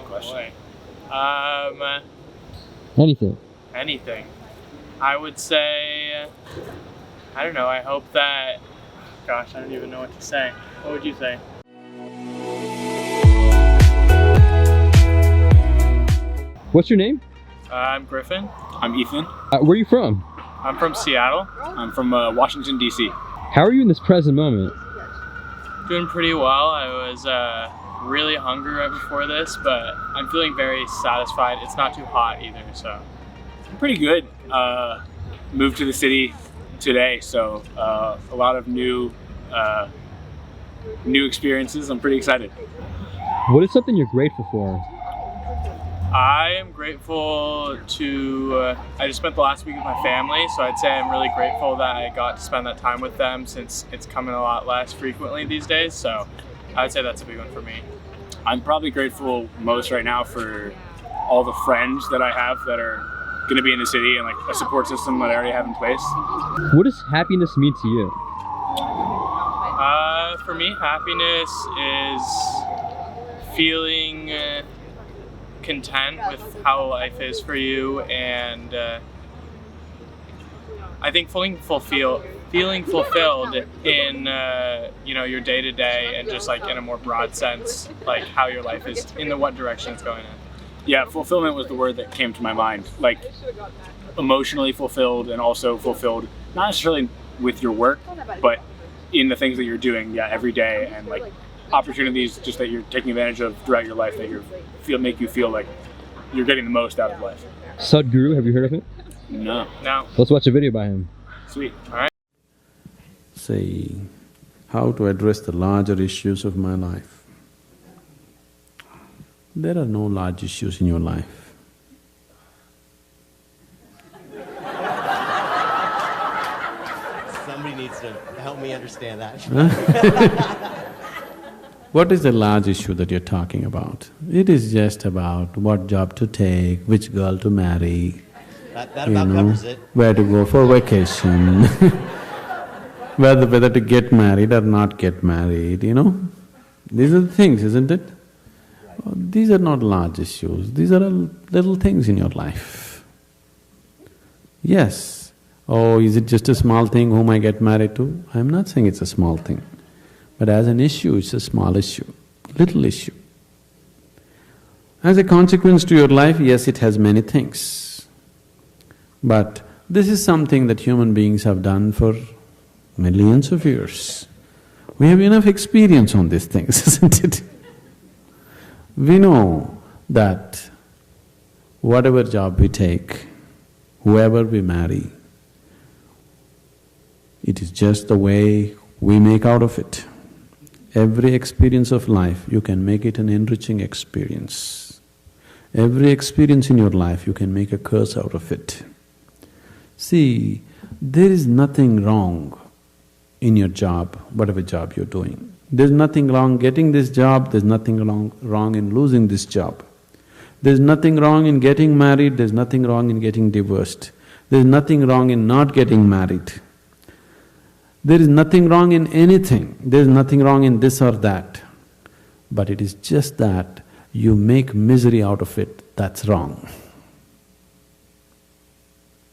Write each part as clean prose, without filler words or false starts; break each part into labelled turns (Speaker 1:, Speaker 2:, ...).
Speaker 1: question.
Speaker 2: Anything. I would say, I don't know, I hope that, gosh, I don't even know what to say. What would you say?
Speaker 3: What's your name?
Speaker 2: I'm Griffin.
Speaker 1: I'm Ethan.
Speaker 3: Where are you from?
Speaker 2: I'm from Seattle.
Speaker 1: I'm from Washington, D.C.
Speaker 3: How are you in this present moment?
Speaker 2: Doing pretty well. I was really hungry right before this, but I'm feeling very satisfied. It's not too hot either, so.
Speaker 1: Pretty good. Moved to the city today, so a lot of new experiences. I'm pretty excited.
Speaker 3: What is something you're grateful for?
Speaker 2: I am grateful to, I just spent the last week with my family, so I'd say I'm really grateful that I got to spend that time with them since it's coming a lot less frequently these days, so I'd say that's a big one for me.
Speaker 1: I'm probably grateful most right now for all the friends that I have that are going to be in the city and like a support system that I already have in place.
Speaker 3: What does happiness mean to you?
Speaker 2: For me, happiness is feeling content with how life is for you, and I think feeling fulfilled in your day to day, and just like in a more broad sense, like how your life is in what direction it's going in.
Speaker 1: Yeah, fulfillment was the word that came to my mind. Like emotionally fulfilled, and also fulfilled not necessarily with your work, but in the things that you're doing, every day, and like opportunities just that you're taking advantage of throughout your life that make you feel like you're getting the most out of life.
Speaker 3: Sadhguru, have you heard of him?
Speaker 1: No.
Speaker 3: Let's watch a video by him.
Speaker 1: Sweet.
Speaker 2: All right.
Speaker 4: Say, how to address the larger issues of my life. There are no large issues in your life.
Speaker 5: Somebody needs to help me understand that.
Speaker 4: What is the large issue that you're talking about? It is just about what job to take, which girl to marry,
Speaker 5: that about covers it.
Speaker 4: Where to go for vacation, whether to get married or not get married, These are the things, isn't it? These are not large issues, these are little things in your life. Yes, is it just a small thing whom I get married to? I'm not saying it's a small thing, but as an issue, it's a small issue, little issue. As a consequence to your life, yes, it has many things. But this is something that human beings have done for millions of years. We have enough experience on these things, isn't it? We know that whatever job we take, whoever we marry, it is just the way we make out of it. Every experience of life, you can make it an enriching experience. Every experience in your life, you can make a curse out of it. See, there is nothing wrong in your job, whatever job you're doing. There's nothing wrong getting this job, there's nothing wrong in losing this job. There's nothing wrong in getting married, there's nothing wrong in getting divorced. There's nothing wrong in not getting married. There is nothing wrong in anything, there's nothing wrong in this or that. But it is just that you make misery out of it, that's wrong.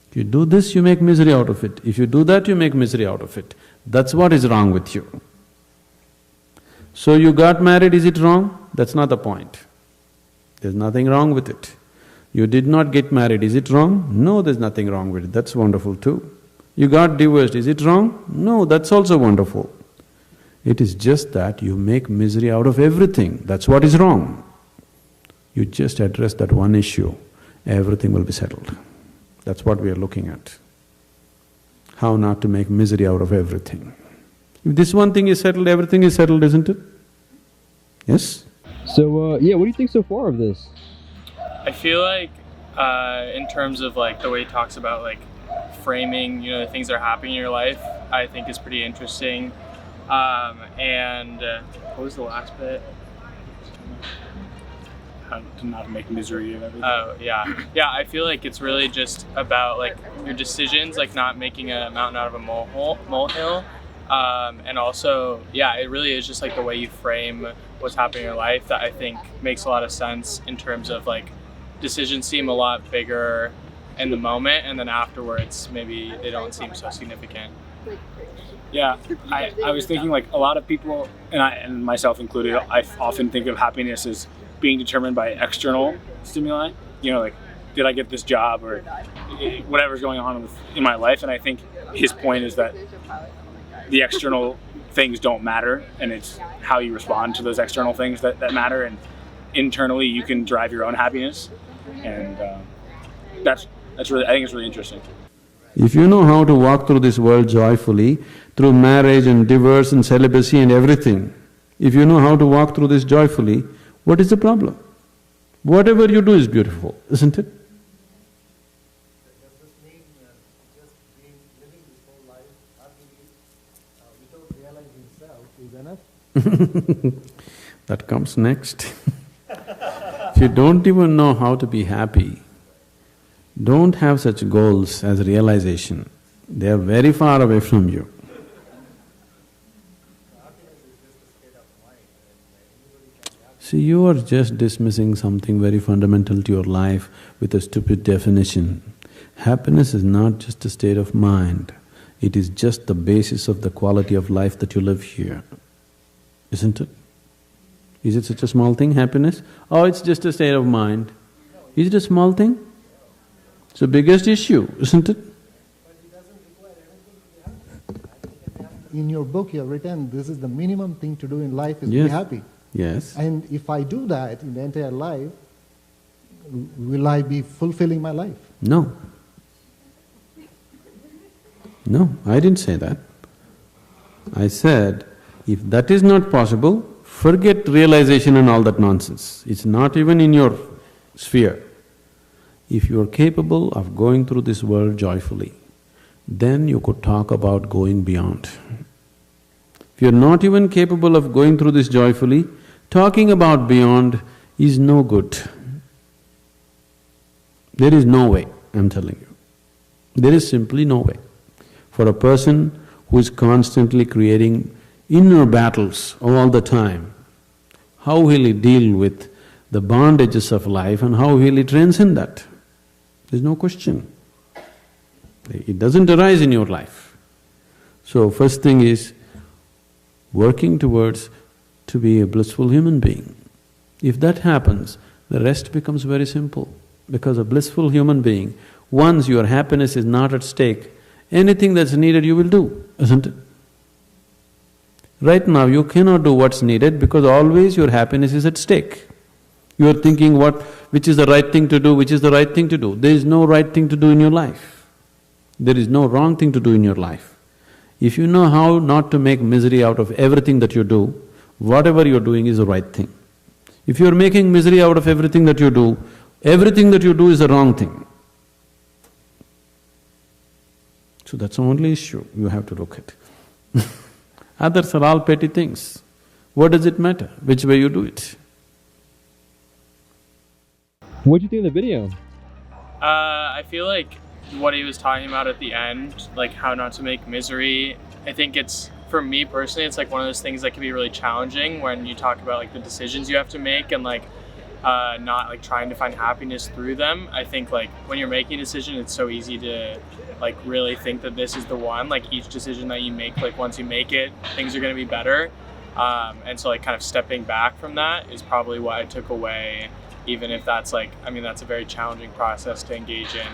Speaker 4: If you do this, you make misery out of it. If you do that, you make misery out of it. That's what is wrong with you. So you got married, is it wrong? That's not the point. There's nothing wrong with it. You did not get married, is it wrong? No, there's nothing wrong with it, that's wonderful too. You got divorced, is it wrong? No, that's also wonderful. It is just that you make misery out of everything, that's what is wrong. You just address that one issue, everything will be settled. That's what we are looking at. How not to make misery out of everything. If this one thing is settled, everything is settled, isn't it? Yes?
Speaker 3: So, what do you think so far of this?
Speaker 2: I feel like in terms of like the way he talks about like framing, the things that are happening in your life, I think is pretty interesting. And what was the last bit?
Speaker 1: How to not make misery of everything.
Speaker 2: Oh, yeah. Yeah, I feel like it's really just about like your decisions, like not making a mountain out of a molehill. And also, it really is just like the way you frame what's happening in your life that I think makes a lot of sense in terms of like decisions seem a lot bigger in the moment, and then afterwards maybe they don't seem so significant.
Speaker 1: Yeah, I was thinking like a lot of people, and myself included, I often think of happiness as being determined by external stimuli. You know, like, did I get this job, or whatever's going on in my life? And I think his point is that the external things don't matter, and it's how you respond to those external things that matter. And internally, you can drive your own happiness, and that's really, I think it's really interesting.
Speaker 4: If you know how to walk through this world joyfully, through marriage and divorce and celibacy and everything, if you know how to walk through this joyfully, what is the problem? Whatever you do is beautiful, isn't it? That comes next. If you don't even know how to be happy, don't have such goals as realization. They are very far away from you. See, you are just dismissing something very fundamental to your life with a stupid definition. Happiness is not just a state of mind, it is just the basis of the quality of life that you live here, isn't it? Is it such a small thing, happiness? Oh, it's just a state of mind. Is it a small thing? It's the biggest issue, isn't it?
Speaker 6: In your book you have written, this is the minimum thing to do in life is
Speaker 4: Yes.
Speaker 6: be happy.
Speaker 4: Yes.
Speaker 6: And if I do that in the entire life, will I be fulfilling my life?
Speaker 4: No. No, I didn't say that. I said, if that is not possible, forget realization and all that nonsense. It's not even in your sphere. If you are capable of going through this world joyfully, then you could talk about going beyond. If you're not even capable of going through this joyfully, talking about beyond is no good. There is no way, I'm telling you. There is simply no way. For a person who is constantly creating inner battles all the time, how will he deal with the bondages of life and how will he transcend that? There's no question. It doesn't arise in your life. So first thing is working towards to be a blissful human being. If that happens, the rest becomes very simple. Because a blissful human being, once your happiness is not at stake, anything that's needed you will do, isn't it? Right now you cannot do what's needed because always your happiness is at stake. You are thinking which is the right thing to do, which is the right thing to do. There is no right thing to do in your life. There is no wrong thing to do in your life. If you know how not to make misery out of everything that you do, whatever you're doing is the right thing. If you're making misery out of everything that you do is the wrong thing. So that's the only issue you have to look at. Others are all petty things. What does it matter which way you do it?
Speaker 3: What'd you think of the video?
Speaker 2: I feel like what he was talking about at the end, like how not to make misery, I think it's, for me personally, it's like one of those things that can be really challenging when you talk about like the decisions you have to make and like not like trying to find happiness through them. I think like when you're making a decision, it's so easy to like really think that this is the one, like each decision that you make, like once you make it, things are gonna be better. And so like kind of stepping back from that is probably what I took away, even if that's like, I mean, that's a very challenging process to engage in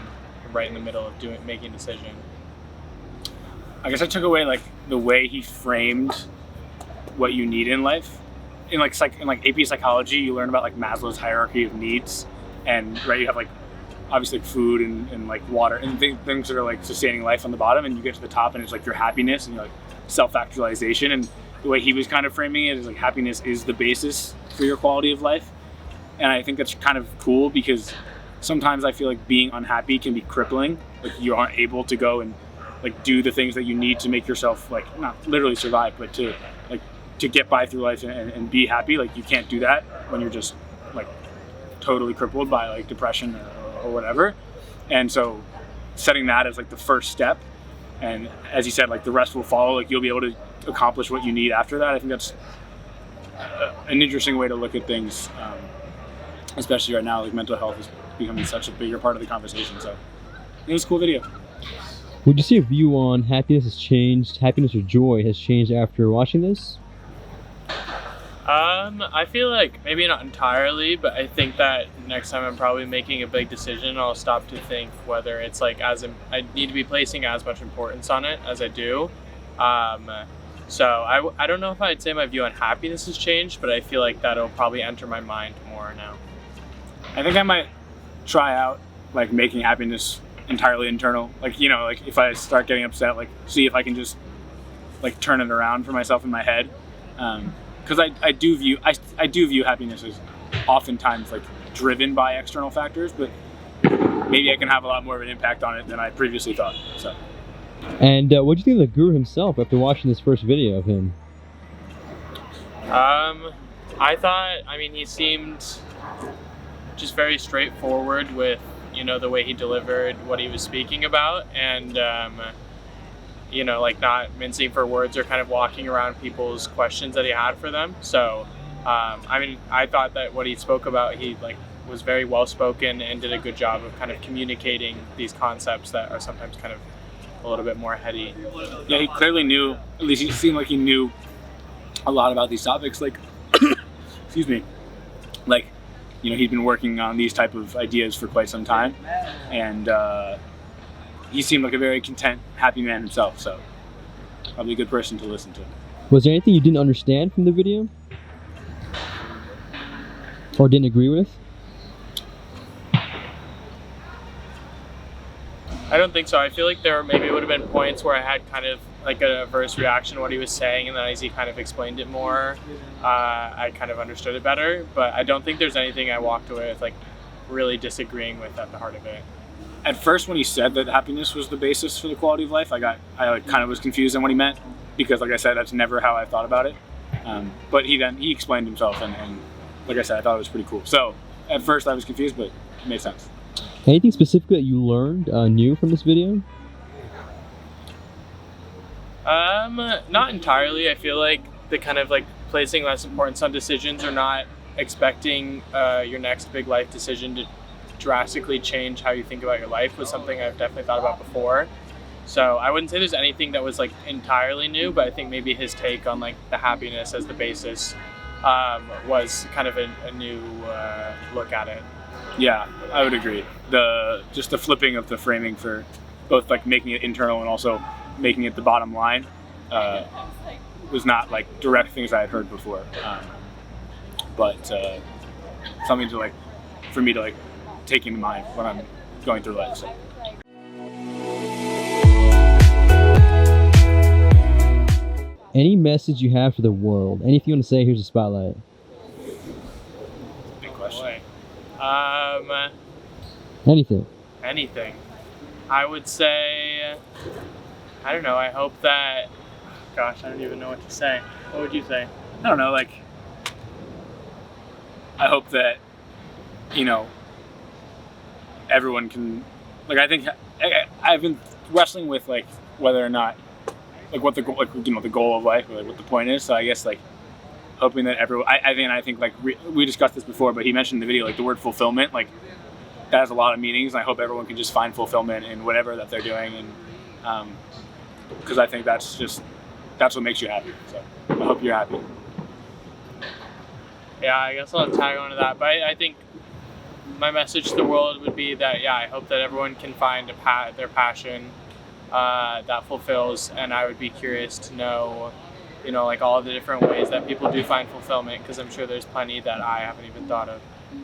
Speaker 2: right in the middle of making a decision.
Speaker 1: I guess I took away like the way he framed what you need in life. In like AP psychology, you learn about like Maslow's hierarchy of needs, and right, you have like obviously like food and like water and things that are like sustaining life on the bottom, and you get to the top and it's like your happiness and your like self-actualization. And the way he was kind of framing it is like happiness is the basis for your quality of life. And I think that's kind of cool because sometimes I feel like being unhappy can be crippling. Like you aren't able to go and like do the things that you need to make yourself like not literally survive, but to get by through life and be happy. Like you can't do that when you're just like totally crippled by like depression or whatever. And so setting that as like the first step, and as he said, like the rest will follow, like you'll be able to accomplish what you need after that. I think an interesting way to look at things, especially right now. Like mental health is becoming such a bigger part of the conversation. So it was a cool video.
Speaker 3: Would you say your view on happiness has changed, happiness or joy has changed after watching this?
Speaker 2: I feel like maybe not entirely, but I think that next time I'm probably making a big decision, I'll stop to think whether it's like I need to be placing as much importance on it as I do. So I don't know if I'd say my view on happiness has changed, but I feel like that'll probably enter my mind more now.
Speaker 1: I think I might try out like making happiness entirely internal. Like, you know, like if I start getting upset, like see if I can just like turn it around for myself in my head. Because I do view happiness as oftentimes like driven by external factors, but maybe I can have a lot more of an impact on it than I previously thought. So.
Speaker 3: And what do you think of the guru himself after watching this first video of him?
Speaker 2: I mean, he seemed just very straightforward with, you know, the way he delivered what he was speaking about, and you know, like not mincing for words or kind of walking around people's questions that he had for them. So, I mean, I thought that what he spoke about, he like was very well spoken and did a good job of kind of communicating these concepts that are sometimes kind of a little bit more heady.
Speaker 1: Yeah, he clearly knew, at least he seemed like he knew a lot about these topics. Like, excuse me, like, you know, he'd been working on these type of ideas for quite some time, and he seemed like a very content, happy man himself, so probably a good person to listen to.
Speaker 3: Was there anything you didn't understand from the video? Or didn't agree with?
Speaker 2: I don't think so. I feel like there maybe would have been points where I had kind of like an adverse reaction to what he was saying, and then as he kind of explained it more, I kind of understood it better. But I don't think there's anything I walked away with like really disagreeing with at the heart of it.
Speaker 1: At first, when he said that happiness was the basis for the quality of life, I like, kind of was confused on what he meant, because like I said, that's never how I thought about it. But he explained himself, and like I said, I thought it was pretty cool. So at first I was confused, but it made sense.
Speaker 3: Anything specifically that you learned new from this video?
Speaker 2: Not entirely. I feel like the kind of like placing less importance on decisions or not expecting your next big life decision to drastically change how you think about your life was something I've definitely thought about before. So I wouldn't say there's anything that was like entirely new, but I think maybe his take on like the happiness as the basis was kind of a new look at it.
Speaker 1: Yeah, I would agree. Just the flipping of the framing for both like making it internal and also making it the bottom line was not like direct things I had heard before, but something to like for me to like take into mind when I'm going through life. So.
Speaker 3: Any message you have for the world? Anything you want to say? Here's a spotlight.
Speaker 1: Big question.
Speaker 3: Anything.
Speaker 2: I would say, I don't know, I hope that, gosh, I don't even know what to say. What would you say?
Speaker 1: I don't know, like, I hope that, you know, everyone can, like, I think, I've been wrestling with, like, whether or not, like, what the, like, you know, the goal of life, or, like, what the point is, so I guess, like, hoping that everyone, I think, like, we discussed this before, but he mentioned in the video, like, the word fulfillment, like, that has a lot of meanings, and I hope everyone can just find fulfillment in whatever that they're doing, and, because I think that's what makes you happy, so I hope you're happy.
Speaker 2: Yeah, I guess I'll tag on to that, but I think my message to the world would be that, yeah, I hope that everyone can find their passion that fulfills, and I would be curious to know, you know, like all of the different ways that people do find fulfillment, because I'm sure there's plenty that I haven't even thought of.